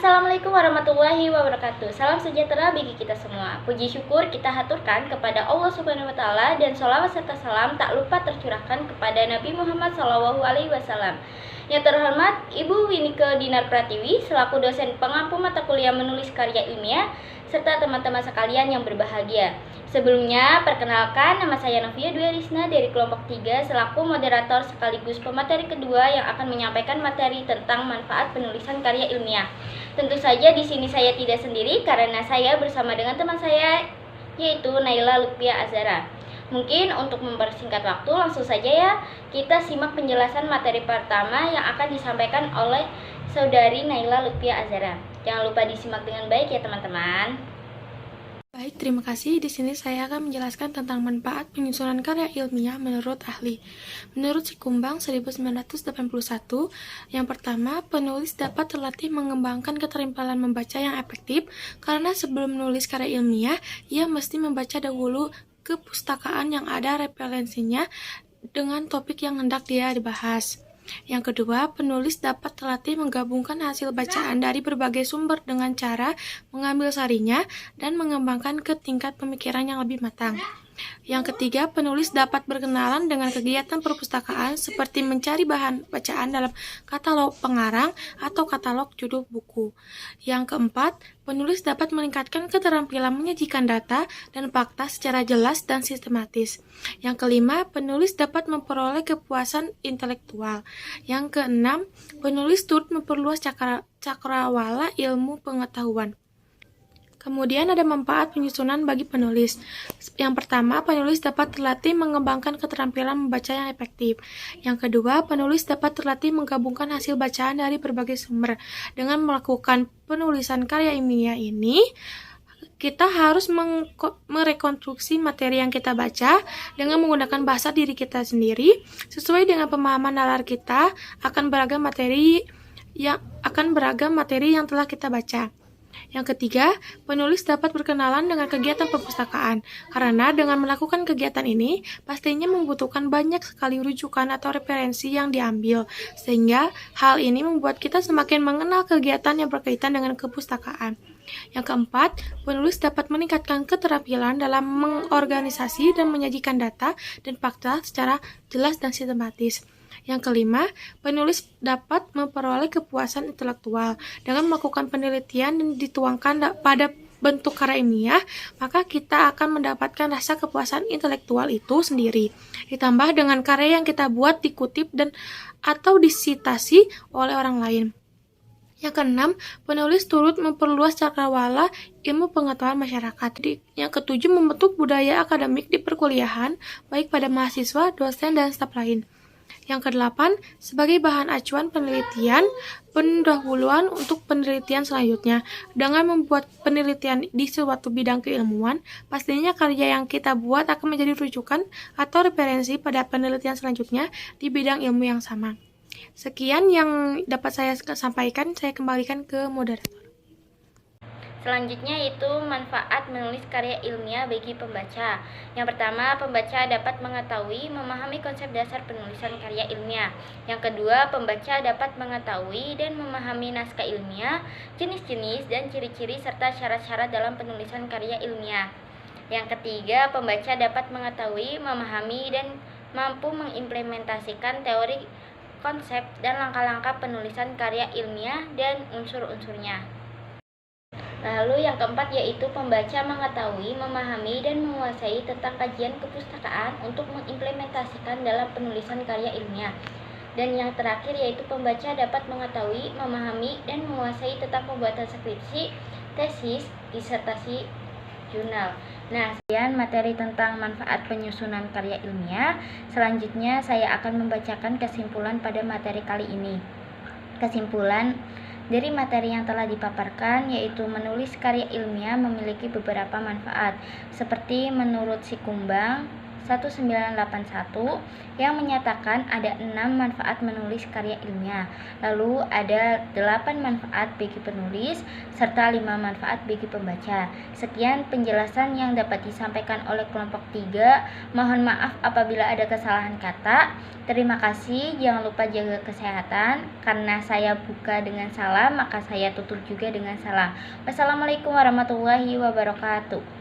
Assalamualaikum warahmatullahi wabarakatuh. Salam sejahtera bagi kita semua. Puji syukur kita haturkan kepada Allah Subhanahu wa taala dan sholawat serta salam tak lupa tercurahkan kepada Nabi Muhammad SAW. Yang terhormat Ibu Winike Dinar Pratiwi selaku dosen pengampu mata kuliah menulis karya ilmiah serta teman-teman sekalian yang berbahagia. Sebelumnya, perkenalkan nama saya Novia Dwi Risna dari kelompok 3 selaku moderator sekaligus pemateri kedua yang akan menyampaikan materi tentang manfaat penulisan karya ilmiah. Tentu saja di sini saya tidak sendiri karena saya bersama dengan teman saya yaitu Naila Lutfia Azhara. Mungkin untuk mempersingkat waktu langsung saja ya, kita simak penjelasan materi pertama yang akan disampaikan oleh saudari Naila Lutfia Azhara. Jangan lupa disimak dengan baik ya teman-teman. Baik, terima kasih. Di sini saya akan menjelaskan tentang manfaat penyusunan karya ilmiah menurut ahli. Menurut Sikumbang 1981, yang pertama, penulis dapat terlatih mengembangkan keterampilan membaca yang efektif karena sebelum menulis karya ilmiah, ia mesti membaca dahulu kepustakaan yang ada referensinya dengan topik yang hendak dia dibahas. Yang kedua, penulis dapat terlatih menggabungkan hasil bacaan dari berbagai sumber dengan cara mengambil sarinya dan mengembangkan ke tingkat pemikiran yang lebih matang. Yang ketiga, penulis dapat berkenalan dengan kegiatan perpustakaan seperti mencari bahan bacaan dalam katalog pengarang atau katalog judul buku. Yang keempat, penulis dapat meningkatkan keterampilan menyajikan data dan fakta secara jelas dan sistematis. Yang kelima, penulis dapat memperoleh kepuasan intelektual. Yang keenam, penulis turut memperluas cakrawala ilmu pengetahuan. Kemudian ada manfaat penyusunan bagi penulis. Yang pertama, penulis dapat terlatih mengembangkan keterampilan membaca yang efektif. Yang kedua, penulis dapat terlatih menggabungkan hasil bacaan dari berbagai sumber. Dengan melakukan penulisan karya ilmiah ini, kita harus merekonstruksi materi yang kita baca dengan menggunakan bahasa diri kita sendiri sesuai dengan pemahaman nalar kita akan beragam materi yang telah kita baca. Yang ketiga, penulis dapat berkenalan dengan kegiatan perpustakaan, karena dengan melakukan kegiatan ini, pastinya membutuhkan banyak sekali rujukan atau referensi yang diambil, sehingga hal ini membuat kita semakin mengenal kegiatan yang berkaitan dengan kepustakaan. Yang keempat, penulis dapat meningkatkan keterampilan dalam mengorganisasi dan menyajikan data dan fakta secara jelas dan sistematis. Yang kelima, penulis dapat memperoleh kepuasan intelektual. Dengan melakukan penelitian dan dituangkan pada bentuk karya ilmiah, maka kita akan mendapatkan rasa kepuasan intelektual itu sendiri. Ditambah dengan karya yang kita buat dikutip dan atau disitasi oleh orang lain. Yang keenam, penulis turut memperluas cakrawala ilmu pengetahuan masyarakat. Yang ketujuh, membentuk budaya akademik di perkuliahan, baik pada mahasiswa, dosen, dan staf lain. Yang kedelapan, sebagai bahan acuan penelitian pendahuluan untuk penelitian selanjutnya. Dengan membuat penelitian di suatu bidang keilmuan, pastinya karya yang kita buat akan menjadi rujukan atau referensi pada penelitian selanjutnya di bidang ilmu yang sama. Sekian yang dapat saya sampaikan, saya kembalikan ke moderator. Selanjutnya itu manfaat menulis karya ilmiah bagi pembaca. Yang pertama, pembaca dapat mengetahui, memahami konsep dasar penulisan karya ilmiah. Yang kedua, pembaca dapat mengetahui dan memahami naskah ilmiah, jenis-jenis dan ciri-ciri serta syarat-syarat dalam penulisan karya ilmiah. Yang ketiga, pembaca dapat mengetahui, memahami dan mampu mengimplementasikan teori, konsep, dan langkah-langkah penulisan karya ilmiah dan unsur-unsurnya. Lalu yang keempat yaitu pembaca mengetahui, memahami, dan menguasai tentang kajian kepustakaan untuk mengimplementasikan dalam penulisan karya ilmiah. Dan yang terakhir yaitu pembaca dapat mengetahui, memahami, dan menguasai tentang pembuatan skripsi, tesis, disertasi, jurnal. Nah, sekian materi tentang manfaat penyusunan karya ilmiah. Selanjutnya saya akan membacakan kesimpulan pada materi kali ini. Kesimpulan dari materi yang telah dipaparkan yaitu menulis karya ilmiah memiliki beberapa manfaat seperti menurut Sikumbang 1981 yang menyatakan ada 6 manfaat menulis karya ilmiah. Lalu ada 8 manfaat bagi penulis serta 5 manfaat bagi pembaca. Sekian penjelasan yang dapat disampaikan oleh kelompok 3. Mohon maaf apabila ada kesalahan kata. Terima kasih, jangan lupa jaga kesehatan. Karena saya buka dengan salah, maka saya tutup juga dengan salah. Wassalamualaikum warahmatullahi wabarakatuh.